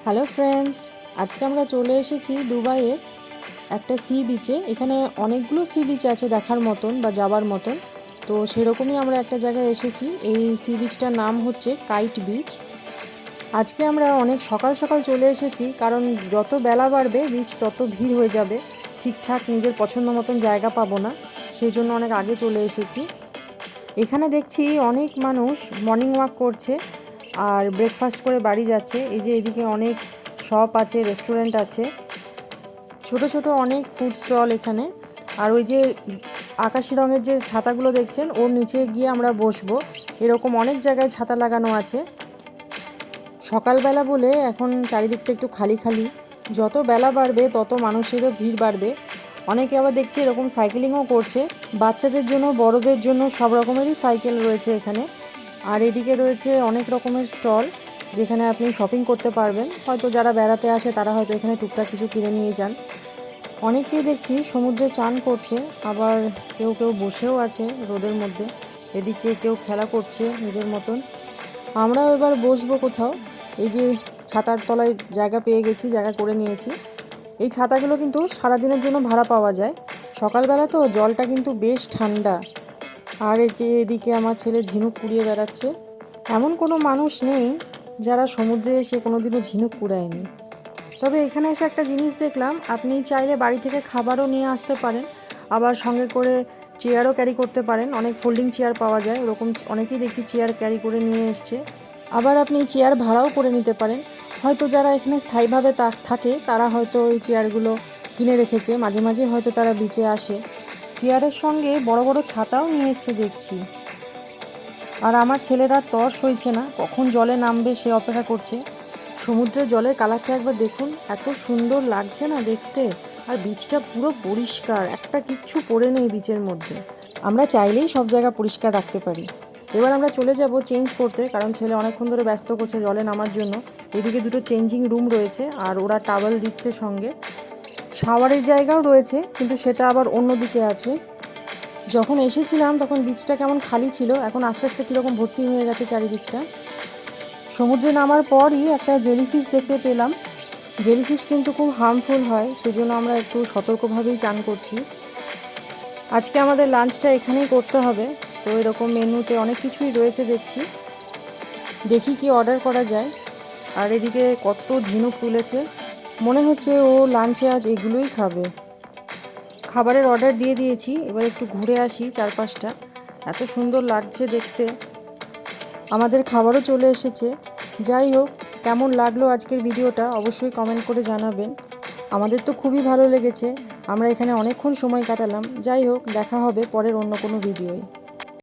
Hello friends, আজকে আমরা চলে এসেছি দুবাইয়ের একটা সি বিচে। এখানে অনেকগুলো সি বিচ আছে দেখার মতন বা যাবার মতন। তো সেরকমই আমরা একটা জায়গায় এসেছি। এই সি বিচটার নাম হচ্ছে কাইট বিচ। আজকে আমরা অনেক সকাল সকাল চলে এসেছি, কারণ যত বেলা বাড়বে বিচ তত ভিড় হয়ে যাবে, ঠিকঠাক নিজের পছন্দ মতন জায়গা পাবো না, সেই জন্য অনেক আগে চলে এসেছি। এখানে দেখছি অনেক মানুষ মর্নিং ওয়াক করছে আর ব্রেকফাস্ট করে বাড়ি যাচ্ছে। এই যে এদিকে অনেক শপ আছে, রেস্টুরেন্ট আছে, ছোট ছোট অনেক ফুড স্টল এখানে। আর ওই যে আকাশি রঙের যে ছাতাগুলো দেখছেন, ওর নিচে গিয়ে আমরা বসবো, এরকম অনেক জায়গায় ছাতা লাগানো আছে। সকালবেলা বলে এখন চারিদিকটা একটু খালি খালি। যত বেলা বাড়বে তত মানুষেরও ভিড় বাড়বে। অনেকে আবার দেখছি এরকম সাইকেলিংও করছে, বাচ্চাদের জন্য বড়দের জন্য সব রকমেরই সাইকেল রয়েছে এখানে। আর এদিকে রয়েছে অনেক রকমের স্টল, যেখানে আপনি শপিং করতে পারবেন। হয়তো যারা বেড়াতে আসে তারা হয়তো এখানে টুকটাক কিছু কিনে নিয়ে যান। অনেকেই দেখছি সমুদ্রে চান করছে, আবার কেউ কেউ বসেও আছে রোদের মধ্যে। এদিকে কেউ খেলা করছে নিজের মতন। আমরাও এবার বসবো কোথাও। এই যে ছাতার তলায় জায়গা পেয়ে গেছি, জায়গা করে নিয়েছি। এই ছাতাগুলো কিন্তু সারাদিনের জন্য ভাড়া পাওয়া যায়। সকালবেলা তো জলটা কিন্তু বেশ ঠান্ডা। আর এই যে এদিকে আমার ছেলে ঝিনুক কুড়িয়ে বেড়াচ্ছে। এমন কোনো মানুষ নেই যারা সমুদ্রে এসে কোনোদিনও ঝিনুক কুড়ায়নি। তবে এখানে এসে একটা জিনিস দেখলাম, আপনি চাইলে বাড়ি থেকে খাবারও নিয়ে আসতে পারেন, আবার সঙ্গে করে চেয়ারও ক্যারি করতে পারেন। অনেক ফোল্ডিং চেয়ার পাওয়া যায়, ওরকম অনেকেই দেখছি চেয়ার ক্যারি করে নিয়ে এসছে। আবার আপনি চেয়ার ভাড়াও করে নিতে পারেন। হয়তো যারা এখানে স্থায়ীভাবে থাকে তারা হয়তো এই চেয়ারগুলো কিনে রেখেছে, মাঝে মাঝে হয়তো তারা বিচে আসে। চেয়ারের সঙ্গে বড় বড় ছাতাও নিয়ে এসছে দেখছি। আর আমার ছেলেরা তর সইছে না, কখন জলে নামবে সে অপেক্ষা করছে। সমুদ্রের জলের কালারটা একবার দেখুন, এত সুন্দর লাগছে না দেখতে। আর বিচটা পুরো পরিষ্কার, একটা কিচ্ছু পড়ে নেই বিচের মধ্যে। আমরা চাইলেই সব জায়গা পরিষ্কার রাখতে পারি। এবার আমরা চলে যাব চেঞ্জ করতে, কারণ ছেলে অনেকক্ষণ ধরে ব্যস্ত করছে জলে নামার জন্য। এদিকে দুটো চেঞ্জিং রুম রয়েছে আর ওরা টাওয়েল দিচ্ছে সঙ্গে। শাওয়ারের জায়গাও রয়েছে, কিন্তু সেটা আবার অন্য দিকে আছে। যখন এসেছিলাম তখন বিচটা কেমন খালি ছিল, এখন আস্তে আস্তে কীরকম ভর্তি হয়ে গেছে চারিদিকটা। সমুদ্রে নামার পরই একটা জেলিফিশ দেখতে পেলাম। জেলিফিশ কিন্তু খুব হার্মফুল হয়, সেজন্য আমরা একটু সতর্কভাবেই চান করছি। আজকে আমাদের লাঞ্চটা এখানেই করতে হবে। তো এরকম মেনুতে অনেক কিছুই রয়েছে দেখছি, দেখি কি অর্ডার করা যায়। আর এদিকে কত ঝিনুক তুলেছে, মনে হচ্ছে ও লাঞ্চে আজ এগুলোই খাবে। খাবারের অর্ডার দিয়ে দিয়েছি, এবার একটু ঘুরে আসি চারপাশটা, এত সুন্দর লাগছে দেখতে। আমাদের খাবারও চলে এসেছে। যাই হোক, কেমন লাগলো আজকের ভিডিওটা অবশ্যই কমেন্ট করে জানাবেন। আমাদের তো খুবই ভালো লেগেছে, আমরা এখানে অনেকক্ষণ সময় কাটালাম। যাই হোক, দেখা হবে পরের অন্য কোনো ভিডিওয়।